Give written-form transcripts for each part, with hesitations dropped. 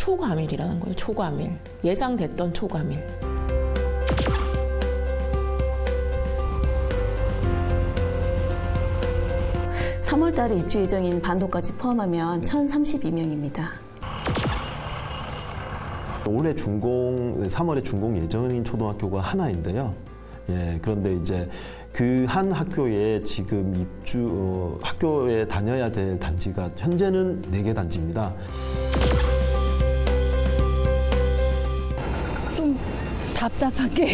초과밀이라는 거예요. 초과밀. 예상됐던 초과밀. (3월) 달에 입주 예정인 반도까지 포함하면 1,032명입니다. 올해 3월에 준공 예정인 초등학교가 하나인데요. 예, 그런데 이제 그 한 학교에 지금 학교에 다녀야 될 단지가 현재는 4개 단지입니다. 좀 답답한 게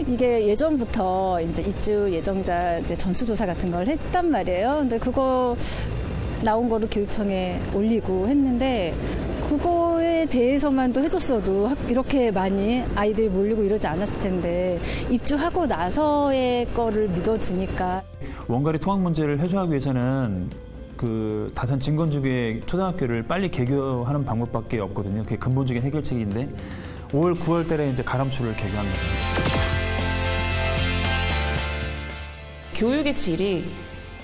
이게 예전부터 이제 입주 예정자 이제 전수조사 같은 걸 했단 말이에요. 근데 그거 나온 거를 교육청에 올리고 했는데 그거에 대해서만도 해줬어도 이렇게 많이 아이들이 몰리고 이러지 않았을 텐데 입주하고 나서의 거를 믿어주니까. 원가리 통학 문제를 해소하기 위해서는 그 다산 진건주교의 초등학교를 빨리 개교하는 방법밖에 없거든요. 그게 근본적인 해결책인데 5월, 9월 달에 이제 가람초를 개교합니다. 교육의 질이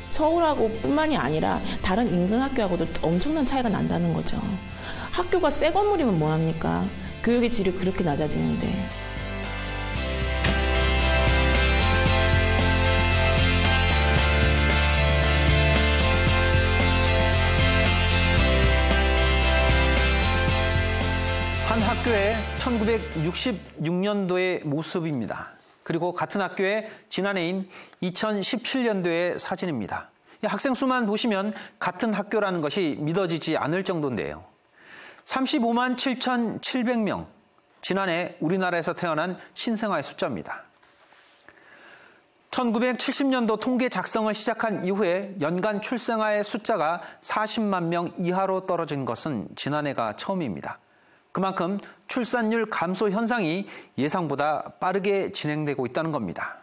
서울하고 뿐만이 아니라 다른 인근 학교하고도 엄청난 차이가 난다는 거죠. 학교가 새 건물이면 뭐합니까? 교육의 질이 그렇게 낮아지는데. 한 학교의 1966년도의 모습입니다. 그리고 같은 학교의 지난해인 2017년도의 사진입니다. 학생 수만 보시면 같은 학교라는 것이 믿어지지 않을 정도인데요. 35만 7,700명, 지난해 우리나라에서 태어난 신생아의 숫자입니다. 1970년도 통계 작성을 시작한 이후에 연간 출생아의 숫자가 40만 명 이하로 떨어진 것은 지난해가 처음입니다. 그만큼 출산율 감소 현상이 예상보다 빠르게 진행되고 있다는 겁니다.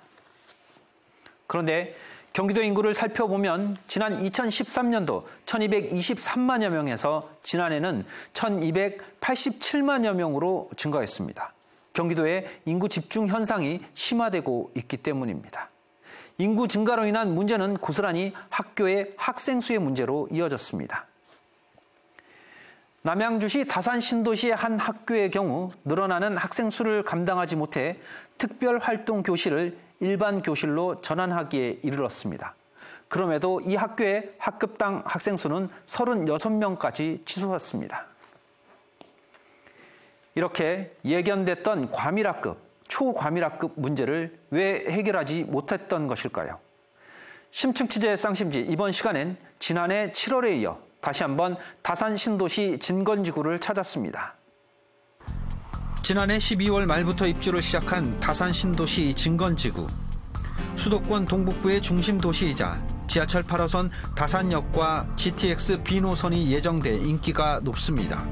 그런데 경기도 인구를 살펴보면 지난 2013년도 1223만여 명에서 지난해는 1287만여 명으로 증가했습니다. 경기도의 인구 집중 현상이 심화되고 있기 때문입니다. 인구 증가로 인한 문제는 고스란히 학교의 학생 수의 문제로 이어졌습니다. 남양주시 다산 신도시의 한 학교의 경우 늘어나는 학생 수를 감당하지 못해 특별활동 교실을 일반 교실로 전환하기에 이르렀습니다. 그럼에도 이 학교의 학급당 학생 수는 36명까지 치솟았습니다. 이렇게 예견됐던 과밀학급, 초과밀학급 문제를 왜 해결하지 못했던 것일까요? 심층 취재 쌍심지 이번 시간엔 지난해 7월에 이어 다시 한번 다산 신도시 진건지구를 찾았습니다. 지난해 12월 말부터 입주를 시작한 다산 신도시 진건지구. 수도권 동북부의 중심 도시이자 지하철 8호선 다산역과 GTX B노선이 예정돼 인기가 높습니다.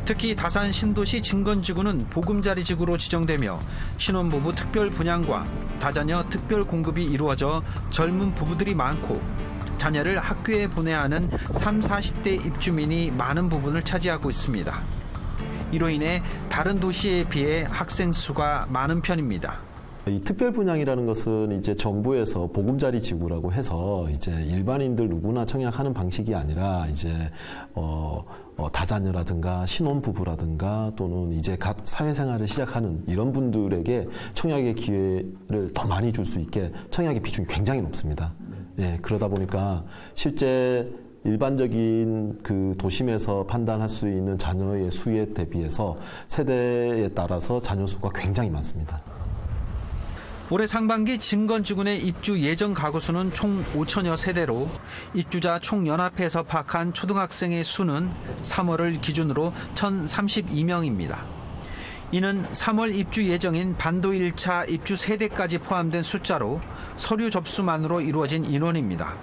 특히 다산 신도시 진건지구는 보금자리지구로 지정되며 신혼부부 특별 분양과 다자녀 특별 공급이 이루어져 젊은 부부들이 많고 자녀를 학교에 보내야 하는 30, 40대 입주민이 많은 부분을 차지하고 있습니다. 이로 인해 다른 도시에 비해 학생 수가 많은 편입니다. 이 특별 분양이라는 것은 이제 정부에서 보금자리 지구라고 해서 이제 일반인들 누구나 청약하는 방식이 아니라 이제 다자녀라든가 신혼부부라든가 또는 이제 갓 사회생활을 시작하는 이런 분들에게 청약의 기회를 더 많이 줄 수 있게 청약의 비중이 굉장히 높습니다. 예, 그러다 보니까 실제 일반적인 그 도심에서 판단할 수 있는 자녀의 수에 대비해서 세대에 따라서 자녀 수가 굉장히 많습니다. 올해 상반기 진건지구의 입주 예정 가구 수는 총 5천여 세대로 입주자 총연합회에서 파악한 초등학생의 수는 3월을 기준으로 1,032명입니다. 이는 3월 입주 예정인 반도 1차 입주 세대까지 포함된 숫자로 서류 접수만으로 이루어진 인원입니다.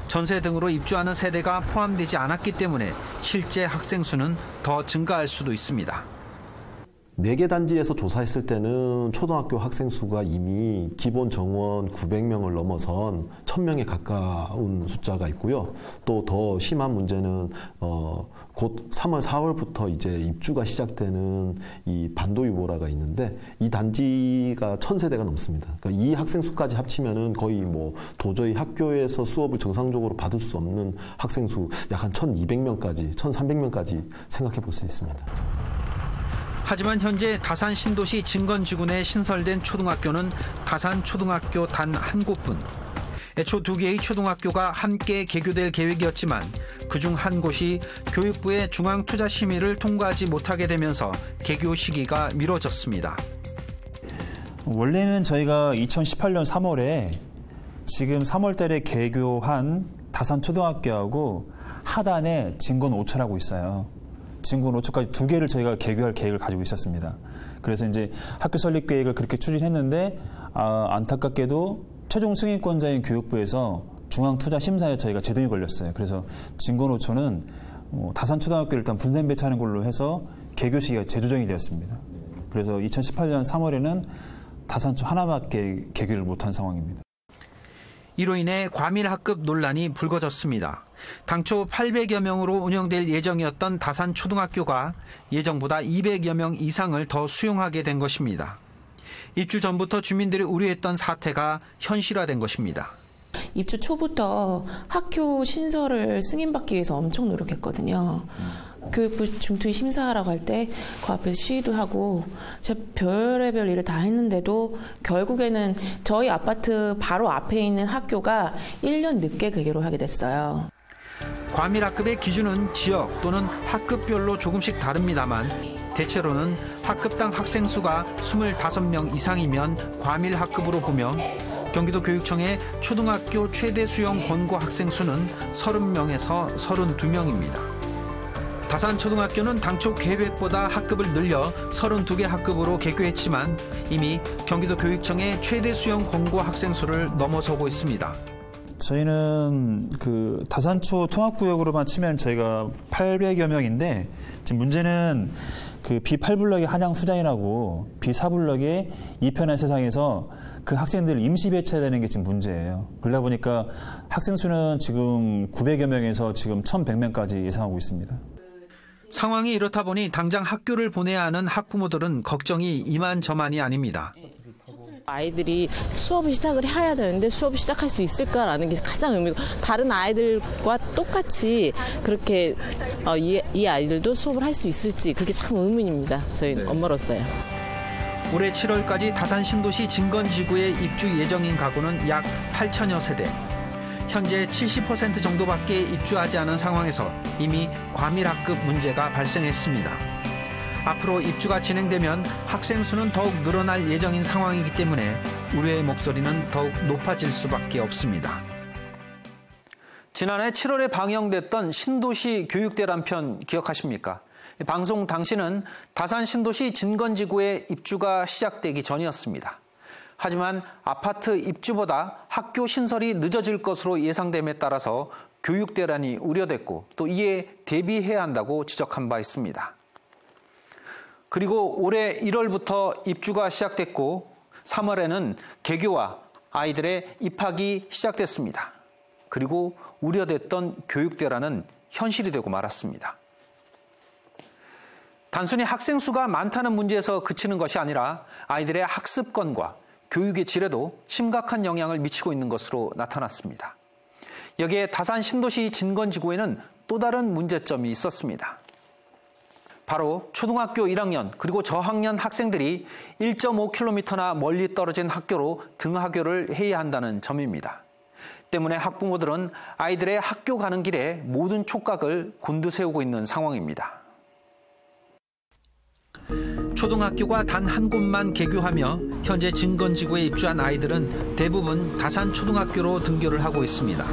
전세 등으로 입주하는 세대가 포함되지 않았기 때문에 실제 학생 수는 더 증가할 수도 있습니다. 4개 단지에서 조사했을 때는 초등학교 학생 수가 이미 기본 정원 900명을 넘어선 1000명에 가까운 숫자가 있고요. 또 더 심한 문제는 곧 3월, 4월부터 이제 입주가 시작되는 이 반도유보라가 있는데 이 단지가 1000세대가 넘습니다. 그러니까 이 학생 수까지 합치면은 거의 뭐 도저히 학교에서 수업을 정상적으로 받을 수 없는 학생 수 약 한 1200명까지, 1300명까지 생각해 볼 수 있습니다. 하지만 현재 다산 신도시 진건지구 내 신설된 초등학교는 다산 초등학교 단 한 곳뿐. 애초 2개의 초등학교가 함께 개교될 계획이었지만 그중 한 곳이 교육부의 중앙투자심의를 통과하지 못하게 되면서 개교 시기가 미뤄졌습니다. 원래는 저희가 2018년 3월에 지금 3월 달에 개교한 다산 초등학교하고 하단에 진건 5초라고 있어요. 진건 5초까지 2개를 저희가 개교할 계획을 가지고 있었습니다. 그래서 이제 학교 설립 계획을 그렇게 추진했는데 안타깝게도 최종 승인권자인 교육부에서 중앙투자심사에 저희가 제동이 걸렸어요. 그래서 진건 5초는 다산초등학교를 일단 분산 배치하는 걸로 해서 개교 시기가 재조정이 되었습니다. 그래서 2018년 3월에는 다산초 하나밖에 개교를 못한 상황입니다. 이로 인해 과밀학급 논란이 불거졌습니다. 당초 800여 명으로 운영될 예정이었던 다산 초등학교가 예정보다 200여 명 이상을 더 수용하게 된 것입니다. 입주 전부터 주민들이 우려했던 사태가 현실화된 것입니다. 입주 초부터 학교 신설을 승인받기 위해서 엄청 노력했거든요. 교육부 중투위 심사하라고 할 때 그 앞에서 시위도 하고 제가 별의별 일을 다 했는데도 결국에는 저희 아파트 바로 앞에 있는 학교가 1년 늦게 개교를 하게 됐어요. 과밀학급의 기준은 지역 또는 학급별로 조금씩 다릅니다만 대체로는 학급당 학생 수가 25명 이상이면 과밀학급으로 보며 경기도 교육청의 초등학교 최대 수용 권고 학생 수는 30명에서 32명입니다. 다산초등학교는 당초 계획보다 학급을 늘려 32개 학급으로 개교했지만 이미 경기도 교육청의 최대 수용 권고 학생 수를 넘어서고 있습니다. 저희는 그 다산초 통합구역으로만 치면 저희가 800여 명인데 지금 문제는 그 B8블럭의 한양수장이라고 B4블럭의 이편한 세상에서 그 학생들을 임시 배치해야 되는 게 지금 문제예요. 그러다 보니까 학생 수는 지금 900여 명에서 지금 1100명까지 예상하고 있습니다. 상황이 이렇다 보니 당장 학교를 보내야 하는 학부모들은 걱정이 이만저만이 아닙니다. 아이들이 수업을 시작을 해야 되는데 수업을 시작할 수 있을까라는 게 가장 의미고 다른 아이들과 똑같이 그렇게 이 아이들도 수업을 할 수 있을지 그게 참 의문입니다. 저희 엄마로서요. 올해 7월까지 다산 신도시 진건지구에 입주 예정인 가구는 약 8천여 세대. 현재 70% 정도밖에 입주하지 않은 상황에서 이미 과밀학급 문제가 발생했습니다. 앞으로 입주가 진행되면 학생 수는 더욱 늘어날 예정인 상황이기 때문에 우려의 목소리는 더욱 높아질 수밖에 없습니다. 지난해 7월에 방영됐던 신도시 교육대란 편 기억하십니까? 방송 당시는 다산 신도시 진건지구에 입주가 시작되기 전이었습니다. 하지만 아파트 입주보다 학교 신설이 늦어질 것으로 예상됨에 따라서 교육대란이 우려됐고 또 이에 대비해야 한다고 지적한 바 있습니다. 그리고 올해 1월부터 입주가 시작됐고 3월에는 개교와 아이들의 입학이 시작됐습니다. 그리고 우려됐던 교육대란은 현실이 되고 말았습니다. 단순히 학생 수가 많다는 문제에서 그치는 것이 아니라 아이들의 학습권과 교육의 질에도 심각한 영향을 미치고 있는 것으로 나타났습니다. 여기에 다산 신도시 진건지구에는 또 다른 문제점이 있었습니다. 바로 초등학교 1학년 그리고 저학년 학생들이 1.5km나 멀리 떨어진 학교로 등하교를 해야 한다는 점입니다. 때문에 학부모들은 아이들의 학교 가는 길에 모든 촉각을 곤두세우고 있는 상황입니다. 초등학교가 단 한 곳만 개교하며 현재 진건지구에 입주한 아이들은 대부분 다산초등학교로 등교를 하고 있습니다.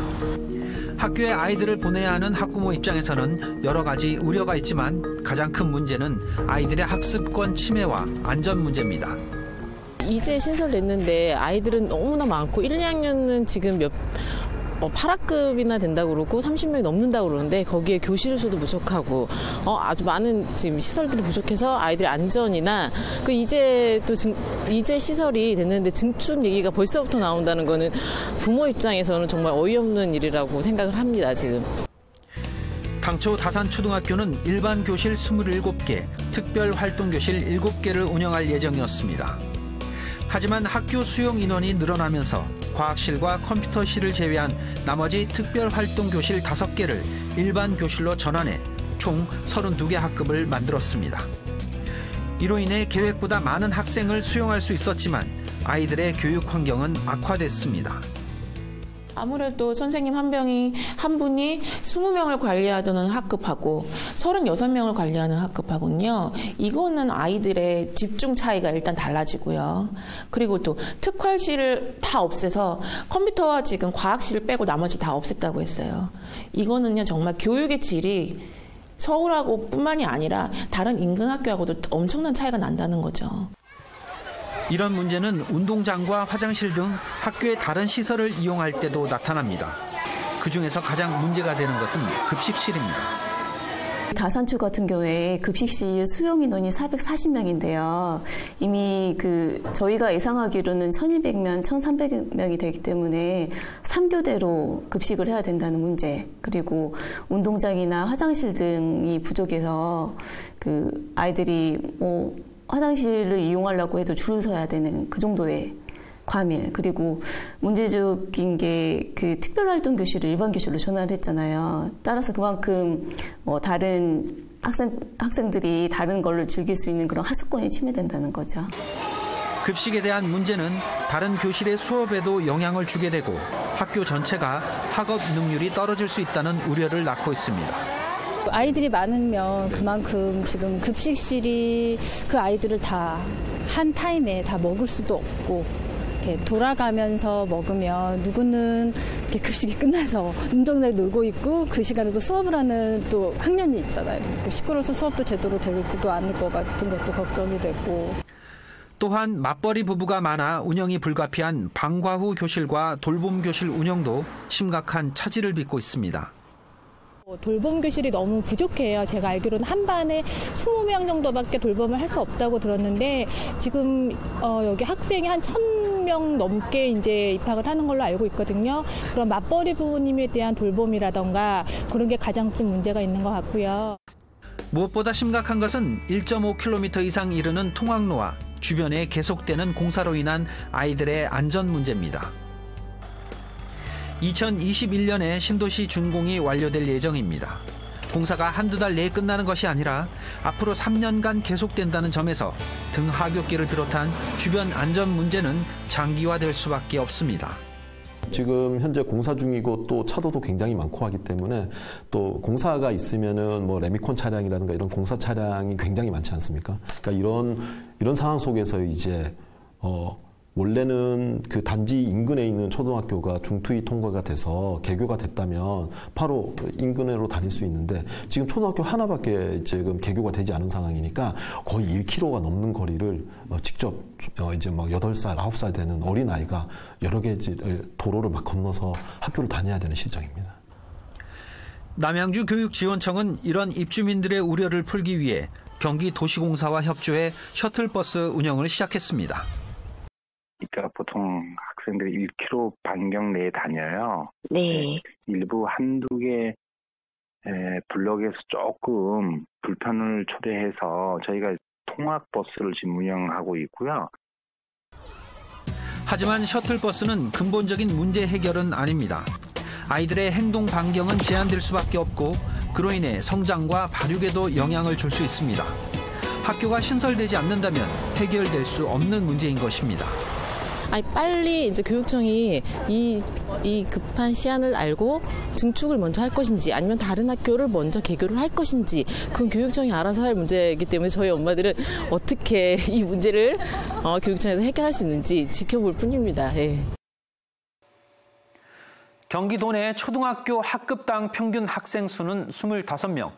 학교에 아이들을 보내야 하는 학부모 입장에서는 여러 가지 우려가 있지만 가장 큰 문제는 아이들의 학습권 침해와 안전 문제입니다. 이제 신설됐는데 아이들은 너무나 많고 1, 2학년은 지금 8학급이나 된다고 그러고 30명이 넘는다고 그러는데 거기에 교실 수도 부족하고 아주 많은 지금 시설들이 부족해서 아이들의 안전이나 이제 시설이 됐는데 증축 얘기가 벌써부터 나온다는 거는 부모 입장에서는 정말 어이없는 일이라고 생각을 합니다, 지금. 당초 다산초등학교는 일반 교실 27개, 특별활동교실 7개를 운영할 예정이었습니다. 하지만 학교 수용 인원이 늘어나면서 과학실과 컴퓨터실을 제외한 나머지 특별활동교실 5개를 일반 교실로 전환해 총 32개 학급을 만들었습니다. 이로 인해 계획보다 많은 학생을 수용할 수 있었지만 아이들의 교육 환경은 악화됐습니다. 아무래도 선생님 한 분이 20명을 관리하던 학급하고 36명을 관리하는 학급하군요. 이거는 아이들의 집중 차이가 일단 달라지고요. 그리고 또 특활실을 다 없애서 컴퓨터와 지금 과학실을 빼고 나머지 다 없앴다고 했어요. 이거는요, 정말 교육의 질이 서울하고 뿐만이 아니라 다른 인근 학교하고도 엄청난 차이가 난다는 거죠. 이런 문제는 운동장과 화장실 등 학교의 다른 시설을 이용할 때도 나타납니다. 그중에서 가장 문제가 되는 것은 급식실입니다. 다산초 같은 경우에 급식실 수용 인원이 440명인데요. 이미 저희가 예상하기로는 1,200명, 1,300명이 되기 때문에 3교대로 급식을 해야 된다는 문제, 그리고 운동장이나 화장실 등이 부족해서 아이들이 화장실을 이용하려고 해도 줄을 서야 되는 그 정도의 과밀, 그리고 문제적인 게 특별활동 교실을 일반 교실로 전환을 했잖아요. 따라서 그만큼 다른 학생들이 다른 걸로 즐길 수 있는 그런 학습권이 침해된다는 거죠. 급식에 대한 문제는 다른 교실의 수업에도 영향을 주게 되고 학교 전체가 학업 능률이 떨어질 수 있다는 우려를 낳고 있습니다. 아이들이 많으면 그만큼 지금 급식실이 그 아이들을 다 한 타임에 다 먹을 수도 없고, 이렇게 돌아가면서 먹으면 누구는 이렇게 급식이 끝나서 운동장에 놀고 있고 그 시간에 또 수업을 하는 또 학년이 있잖아요. 시끄러워서 수업도 제대로 되지도 않을 것 같은 것도 걱정이 되고. 또한 맞벌이 부부가 많아 운영이 불가피한 방과 후 교실과 돌봄 교실 운영도 심각한 차질을 빚고 있습니다. 돌봄 교실이 너무 부족해요. 제가 알기로는 한 반에 20명 정도밖에 돌봄을 할 수 없다고 들었는데 지금 여기 학생이 한 1,000명 넘게 이제 입학을 하는 걸로 알고 있거든요. 그런 맞벌이 부모님에 대한 돌봄이라던가 그런 게 가장 큰 문제가 있는 것 같고요. 무엇보다 심각한 것은 1.5km 이상 이르는 통학로와 주변에 계속되는 공사로 인한 아이들의 안전 문제입니다. 2021년에 신도시 준공이 완료될 예정입니다. 공사가 한두 달 내에 끝나는 것이 아니라 앞으로 3년간 계속된다는 점에서 등하굣길을 비롯한 주변 안전 문제는 장기화될 수밖에 없습니다. 지금 현재 공사 중이고 또 차도도 굉장히 많고 하기 때문에 또 공사가 있으면은 레미콘 차량이라든가 이런 공사 차량이 굉장히 많지 않습니까? 그러니까 이런 상황 속에서 이제 원래는 그 단지 인근에 있는 초등학교가 중투위 통과가 돼서 개교가 됐다면 바로 인근으로 다닐 수 있는데 지금 초등학교 하나밖에 지금 개교가 되지 않은 상황이니까 거의 1km가 넘는 거리를 직접 이제 8살, 9살 되는 어린아이가 여러 개 도로를 막 건너서 학교를 다녀야 되는 실정입니다. 남양주 교육지원청은 이런 입주민들의 우려를 풀기 위해 경기도시공사와 협조해 셔틀버스 운영을 시작했습니다. 그러니까 보통 학생들이 1km 반경 내에 다녀요. 네. 일부 한두 개 블럭에서 조금 불편을 초래해서 저희가 통학버스를 지금 운영하고 있고요. 하지만 셔틀버스는 근본적인 문제 해결은 아닙니다. 아이들의 행동 반경은 제한될 수밖에 없고 그로 인해 성장과 발육에도 영향을 줄 수 있습니다. 학교가 신설되지 않는다면 해결될 수 없는 문제인 것입니다. 빨리 이제 교육청이 이 급한 시안을 알고 증축을 먼저 할 것인지 아니면 다른 학교를 먼저 개교를 할 것인지 그건 교육청이 알아서 할 문제이기 때문에 저희 엄마들은 어떻게 이 문제를 교육청에서 해결할 수 있는지 지켜볼 뿐입니다. 예. 경기도 내 초등학교 학급당 평균 학생 수는 25명.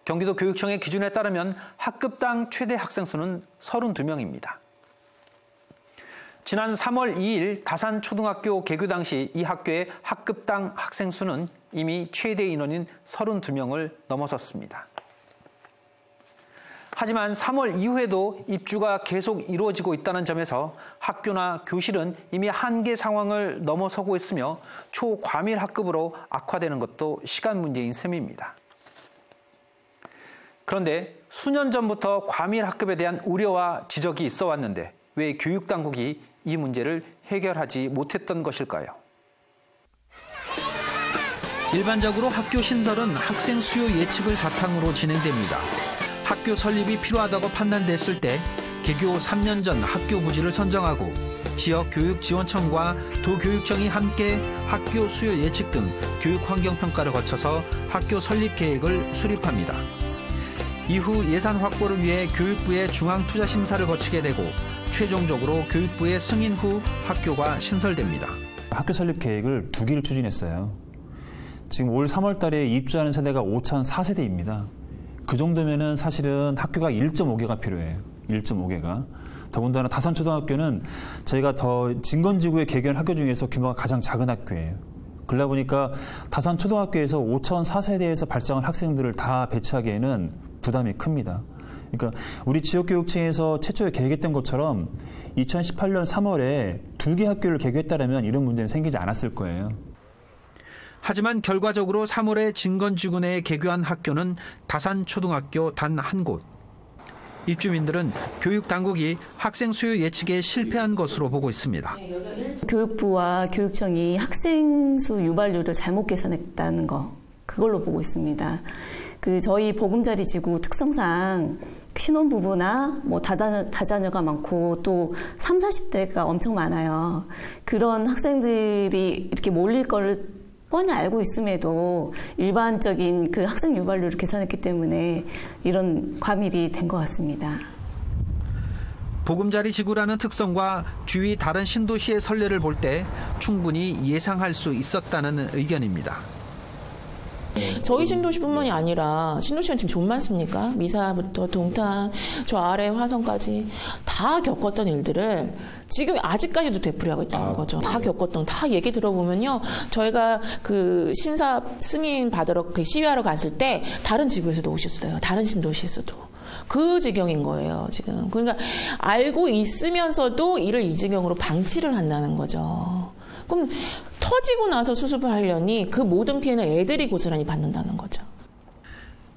경기도 교육청의 기준에 따르면 학급당 최대 학생 수는 32명입니다. 지난 3월 2일 다산초등학교 개교 당시 이 학교의 학급당 학생 수는 이미 최대 인원인 32명을 넘어섰습니다. 하지만 3월 이후에도 입주가 계속 이루어지고 있다는 점에서 학교나 교실은 이미 한계 상황을 넘어서고 있으며 초과밀 학급으로 악화되는 것도 시간 문제인 셈입니다. 그런데 수년 전부터 과밀 학급에 대한 우려와 지적이 있어 왔는데 왜 교육당국이 이 문제를 해결하지 못했던 것일까요? 일반적으로 학교 신설은 학생 수요 예측을 바탕으로 진행됩니다. 학교 설립이 필요하다고 판단됐을 때 개교 3년 전 학교 부지를 선정하고 지역교육지원청과 도교육청이 함께 학교 수요 예측 등 교육환경평가를 거쳐서 학교 설립 계획을 수립합니다. 이후 예산 확보를 위해 교육부의 중앙투자심사를 거치게 되고 최종적으로 교육부의 승인 후 학교가 신설됩니다. 학교 설립 계획을 2기를 추진했어요. 지금 올 3월 달에 입주하는 세대가 5,004세대입니다. 그 정도면은 사실은 학교가 1.5개가 필요해요. 1.5개가. 더군다나 다산초등학교는 저희가 더 진건지구에 개교한 학교 중에서 규모가 가장 작은 학교예요. 그러다 보니까 다산초등학교에서 5,004세대에서 발생한 학생들을 다 배치하기에는 부담이 큽니다. 그러니까 우리 지역교육청에서 최초에 계획했던 것처럼 2018년 3월에 2개 학교를 개교했다면 이런 문제는 생기지 않았을 거예요. 하지만 결과적으로 3월에 진건지구 내에 개교한 학교는 다산초등학교 단 한 곳. 입주민들은 교육당국이 학생 수요 예측에 실패한 것으로 보고 있습니다. 교육부와 교육청이 학생 수 유발률을 잘못 계산했다는 거, 그걸로 보고 있습니다. 저희 보금자리 지구 특성상 신혼부부나 다자녀가 많고 또 30, 40대가 엄청 많아요. 그런 학생들이 이렇게 몰릴 거를 뻔히 알고 있음에도 일반적인 그 학생 유발률을 계산했기 때문에 이런 과밀이 된 것 같습니다. 보금자리 지구라는 특성과 주위 다른 신도시의 선례를 볼 때 충분히 예상할 수 있었다는 의견입니다. 저희 신도시뿐만이 아니라 신도시가 지금 좀 많습니까? 미사부터 동탄, 저 아래 화성까지 다 겪었던 일들을 지금 아직까지도 되풀이하고 있다는 거죠. 다 겪었던, 다 얘기 들어보면요. 저희가 그 심사 승인 받으러 시위하러 갔을 때 다른 지구에서도 오셨어요. 다른 신도시에서도. 그 지경인 거예요, 지금. 그러니까 알고 있으면서도 이를 이 지경으로 방치를 한다는 거죠. 그럼 터지고 나서 수습을 하려니 그 모든 피해는 애들이 고스란히 받는다는 거죠.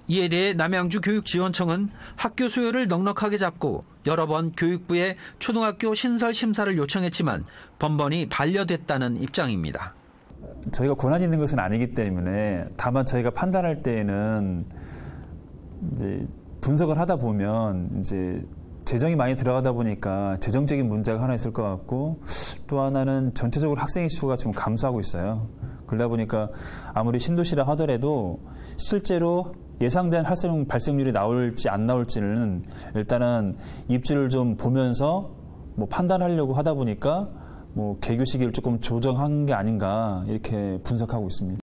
이에 대해 남양주 교육지원청은 학교 수요를 넉넉하게 잡고 여러 번 교육부에 초등학교 신설 심사를 요청했지만 번번이 반려됐다는 입장입니다. 저희가 권한이 있는 것은 아니기 때문에 다만 저희가 판단할 때에는 이제 분석을 하다 보면 이제 재정이 많이 들어가다 보니까 재정적인 문제가 하나 있을 것 같고 또 하나는 전체적으로 학생의 수가 지금 감소하고 있어요. 그러다 보니까 아무리 신도시라 하더라도 실제로 예상된 학생 발생률이 나올지 안 나올지는 일단은 입주를 좀 보면서 판단하려고 하다 보니까 개교 시기를 조금 조정한 게 아닌가 이렇게 분석하고 있습니다.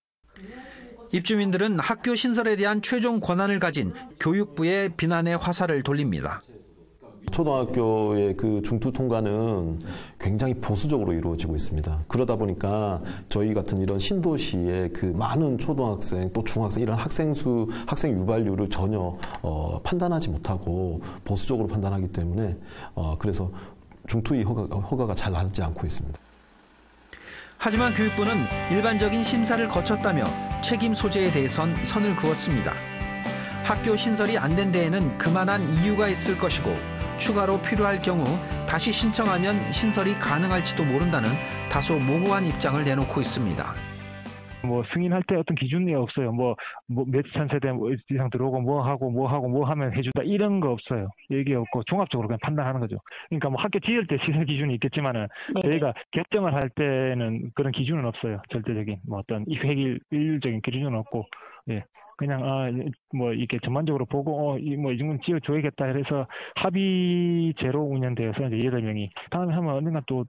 입주민들은 학교 신설에 대한 최종 권한을 가진 교육부의 비난의 화살을 돌립니다. 초등학교의 그 중투 통과는 굉장히 보수적으로 이루어지고 있습니다. 그러다 보니까 저희 같은 이런 신도시의 그 많은 초등학생 또 중학생 이런 학생 유발률을 전혀 판단하지 못하고 보수적으로 판단하기 때문에 그래서 중투의 허가가 잘 나지 않고 있습니다. 하지만 교육부는 일반적인 심사를 거쳤다며 책임 소재에 대해선 선을 그었습니다. 학교 신설이 안 된 데에는 그만한 이유가 있을 것이고 추가로 필요할 경우 다시 신청하면 신설이 가능할지도 모른다는 다소 모호한 입장을 내놓고 있습니다. 승인할 때 어떤 기준이 없어요. 몇천 세대 이상 들어오고 뭐 하면 해준다 이런 거 없어요. 얘기 없고 종합적으로 그냥 판단하는 거죠. 그러니까 학교 지을 때 시설 기준이 있겠지만은 저희가 결정을 할 때는 그런 기준은 없어요. 절대적인 어떤 일률적인 기준은 없고 예. 그냥 이렇게 전반적으로 보고 이 정도는 지어줘야겠다 해서 합의제로 운영되어서 이제 8명이 다음에 하면 언젠가 또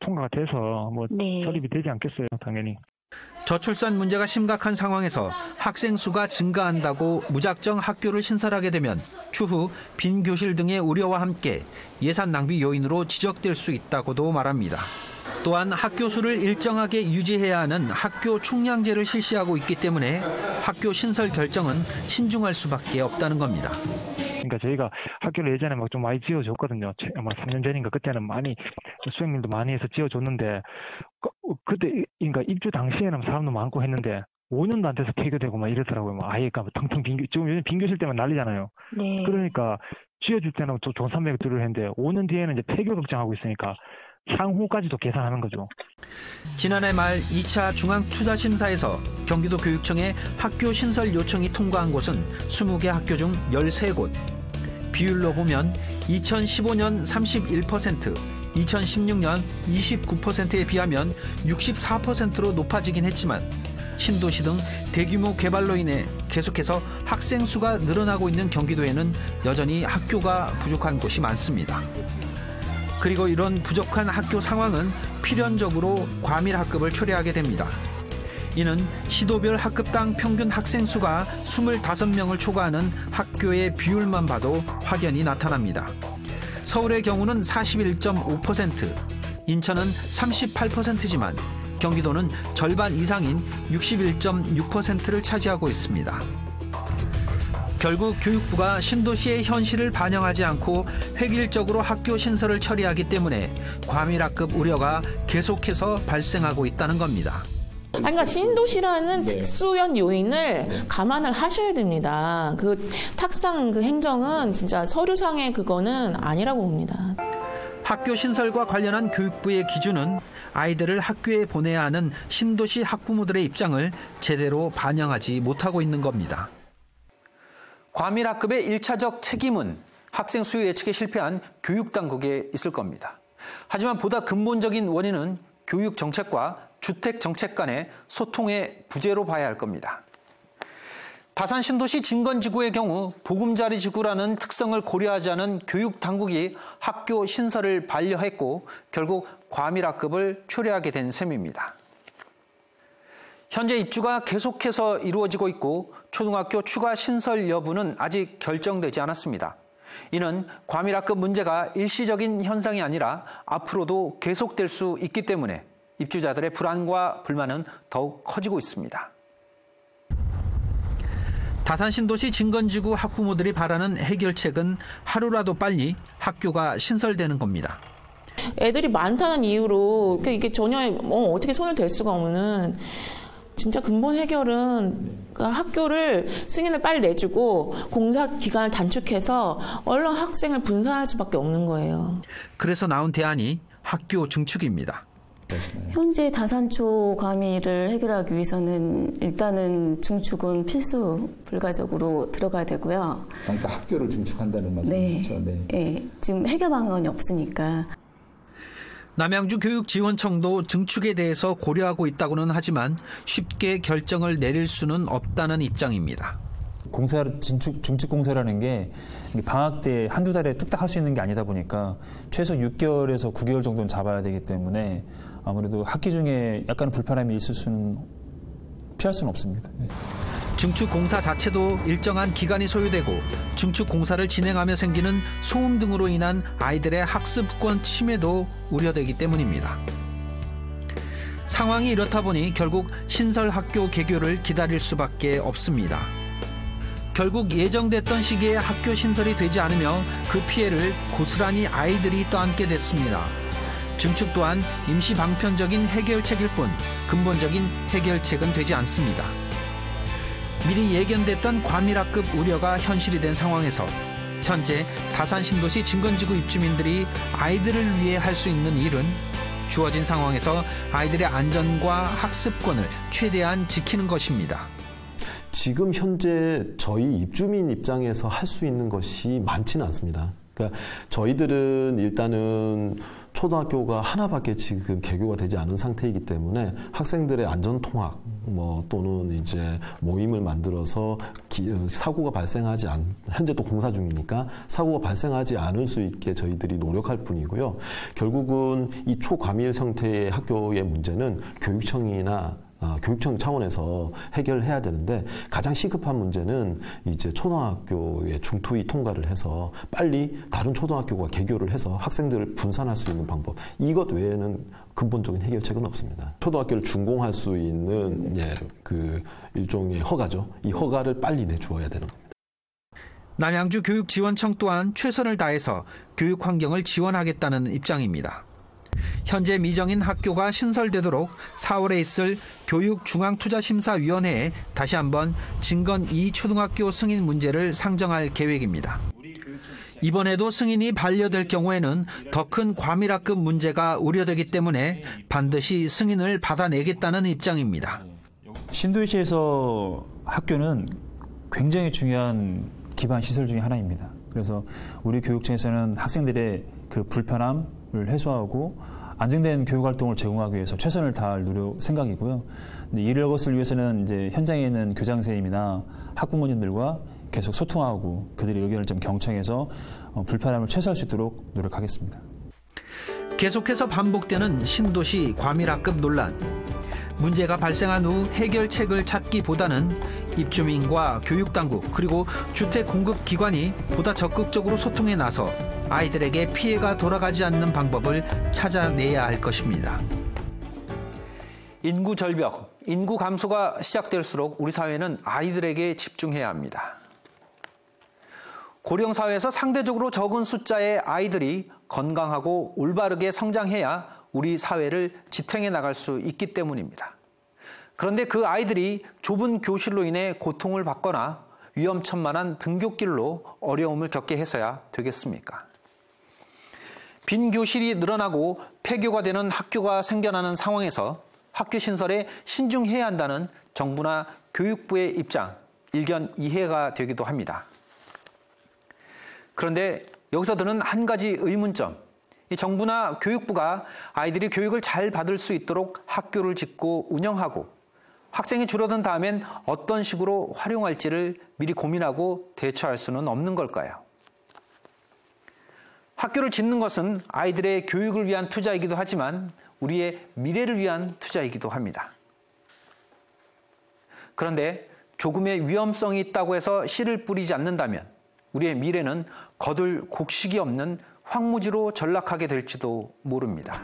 통과가 돼서 설립이 되지 않겠어요, 당연히. 저출산 문제가 심각한 상황에서 학생 수가 증가한다고 무작정 학교를 신설하게 되면 추후 빈 교실 등의 우려와 함께 예산 낭비 요인으로 지적될 수 있다고도 말합니다. 또한 학교 수를 일정하게 유지해야 하는 학교 총량제를 실시하고 있기 때문에 학교 신설 결정은 신중할 수밖에 없다는 겁니다. 그러니까 저희가 학교를 예전에 막 좀 많이 지어줬거든요. 아마 3년 전인가 그때는 많이 수행님도 많이 해서 지어줬는데 그때 그러니까 입주 당시에는 사람도 많고 했는데 5년도 안 돼서 폐교되고 막 이러더라고요. 막 아예 텅텅 지금 요즘 빈교실 때문에 난리잖아요. 네. 그러니까 지어줄 때는 또 돈 300을 들을 했는데 5년 뒤에는 이제 폐교 걱정하고 있으니까 향후까지도 계산하는 거죠. 지난해 말 2차 중앙투자심사에서 경기도 교육청에 학교 신설 요청이 통과한 곳은 20개 학교 중 13곳. 비율로 보면 2015년 31%, 2016년 29%에 비하면 64%로 높아지긴 했지만 신도시 등 대규모 개발로 인해 계속해서 학생 수가 늘어나고 있는 경기도에는 여전히 학교가 부족한 곳이 많습니다. 그리고 이런 부족한 학교 상황은 필연적으로 과밀학급을 초래하게 됩니다. 이는 시도별 학급당 평균 학생 수가 25명을 초과하는 학교의 비율만 봐도 확연히 나타납니다. 서울의 경우는 41.5%, 인천은 38%지만 경기도는 절반 이상인 61.6%를 차지하고 있습니다. 결국 교육부가 신도시의 현실을 반영하지 않고 획일적으로 학교 신설을 처리하기 때문에 과밀학급 우려가 계속해서 발생하고 있다는 겁니다. 그러니까 신도시라는 특수한 요인을 감안을 하셔야 됩니다. 그 탁상 그 행정은 진짜 서류상의 그거는 아니라고 봅니다. 학교 신설과 관련한 교육부의 기준은 아이들을 학교에 보내야 하는 신도시 학부모들의 입장을 제대로 반영하지 못하고 있는 겁니다. 과밀학급의 1차적 책임은 학생 수요 예측에 실패한 교육당국에 있을 겁니다. 하지만 보다 근본적인 원인은 교육정책과 주택정책 간의 소통의 부재로 봐야 할 겁니다. 다산 신도시 진건지구의 경우 보금자리지구라는 특성을 고려하지 않은 교육당국이 학교 신설을 반려했고 결국 과밀학급을 초래하게 된 셈입니다. 현재 입주가 계속해서 이루어지고 있고 초등학교 추가 신설 여부는 아직 결정되지 않았습니다. 이는 과밀학급 문제가 일시적인 현상이 아니라 앞으로도 계속될 수 있기 때문에 입주자들의 불안과 불만은 더욱 커지고 있습니다. 다산 신도시 진건지구 학부모들이 바라는 해결책은 하루라도 빨리 학교가 신설되는 겁니다. 애들이 많다는 이유로 이게 전혀 어떻게 손을 댈 수가 없는 진짜 근본 해결은 학교를 승인을 빨리 내주고 공사 기간을 단축해서 얼른 학생을 분산할 수밖에 없는 거예요. 그래서 나온 대안이 학교 증축입니다. 현재 다산초 과밀을 해결하기 위해서는 일단은 증축은 필수 불가적으로 들어가야 되고요. 그러니까 학교를 증축한다는 말씀이시죠? 네. 지금 해결 방안이 없으니까. 남양주 교육지원청도 증축에 대해서 고려하고 있다고는 하지만 쉽게 결정을 내릴 수는 없다는 입장입니다. 증축 공사라는 게 방학 때 한두 달에 뚝딱 할 수 있는 게 아니다 보니까 최소 6개월에서 9개월 정도는 잡아야 되기 때문에 아무래도 학기 중에 약간 불편함이 있을 수는 피할 수는 없습니다. 증축 공사 자체도 일정한 기간이 소요되고 증축 공사를 진행하며 생기는 소음 등으로 인한 아이들의 학습권 침해도 우려되기 때문입니다. 상황이 이렇다 보니 결국 신설 학교 개교를 기다릴 수밖에 없습니다. 결국 예정됐던 시기에 학교 신설이 되지 않으며 그 피해를 고스란히 아이들이 떠안게 됐습니다. 증축 또한 임시 방편적인 해결책일 뿐 근본적인 해결책은 되지 않습니다. 미리 예견됐던 과밀학급 우려가 현실이 된 상황에서 현재 다산 신도시 진건지구 입주민들이 아이들을 위해 할 수 있는 일은 주어진 상황에서 아이들의 안전과 학습권을 최대한 지키는 것입니다. 지금 현재 저희 입주민 입장에서 할 수 있는 것이 많지는 않습니다. 그러니까 저희들은 일단은 초등학교가 하나밖에 지금 개교가 되지 않은 상태이기 때문에 학생들의 안전통학 또는 이제 모임을 만들어서 사고가 발생하지 현재 또 공사 중이니까 사고가 발생하지 않을 수 있게 저희들이 노력할 뿐이고요. 결국은 이 초과밀 형태의 학교의 문제는 교육청이나 교육청 차원에서 해결해야 되는데 가장 시급한 문제는 이제 초등학교의 중투위 통과를 해서 빨리 다른 초등학교가 개교를 해서 학생들을 분산할 수 있는 방법. 이것 외에는 근본적인 해결책은 없습니다. 초등학교를 준공할 수 있는 그 일종의 허가죠. 이 허가를 빨리 내주어야 되는 겁니다. 남양주 교육지원청 또한 최선을 다해서 교육 환경을 지원하겠다는 입장입니다. 현재 미정인 학교가 신설되도록 4월에 있을 교육중앙투자심사위원회에 다시 한번 진건 2초등학교 승인 문제를 상정할 계획입니다. 이번에도 승인이 반려될 경우에는 더 큰 과밀학급 문제가 우려되기 때문에 반드시 승인을 받아내겠다는 입장입니다. 신도시에서 학교는 굉장히 중요한 기반 시설 중에 하나입니다. 그래서 우리 교육청에서는 학생들의 그 불편함을 해소하고 안정된 교육 활동을 제공하기 위해서 최선을 다할 생각이고요. 근데 이럴 것을 위해서는 이제 현장에 있는 교장 선생님이나 학부모님들과 계속 소통하고 그들의 의견을 좀 경청해서 불편함을 최소화할 수 있도록 노력하겠습니다. 계속해서 반복되는 신도시 과밀학급 논란. 문제가 발생한 후 해결책을 찾기보다는 입주민과 교육당국 그리고 주택공급기관이 보다 적극적으로 소통에 나서 아이들에게 피해가 돌아가지 않는 방법을 찾아내야 할 것입니다. 인구 절벽, 인구 감소가 시작될수록 우리 사회는 아이들에게 집중해야 합니다. 고령 사회에서 상대적으로 적은 숫자의 아이들이 건강하고 올바르게 성장해야 우리 사회를 지탱해 나갈 수 있기 때문입니다. 그런데 그 아이들이 좁은 교실로 인해 고통을 받거나 위험천만한 등굣길로 어려움을 겪게 해서야 되겠습니까? 빈 교실이 늘어나고 폐교가 되는 학교가 생겨나는 상황에서 학교 신설에 신중해야 한다는 정부나 교육부의 입장, 일견 이해가 되기도 합니다. 그런데 여기서 드는 한 가지 의문점, 이 정부나 교육부가 아이들이 교육을 잘 받을 수 있도록 학교를 짓고 운영하고 학생이 줄어든 다음엔 어떤 식으로 활용할지를 미리 고민하고 대처할 수는 없는 걸까요? 학교를 짓는 것은 아이들의 교육을 위한 투자이기도 하지만 우리의 미래를 위한 투자이기도 합니다. 그런데 조금의 위험성이 있다고 해서 씨를 뿌리지 않는다면 우리의 미래는 거둘 곡식이 없는 황무지로 전락하게 될지도 모릅니다.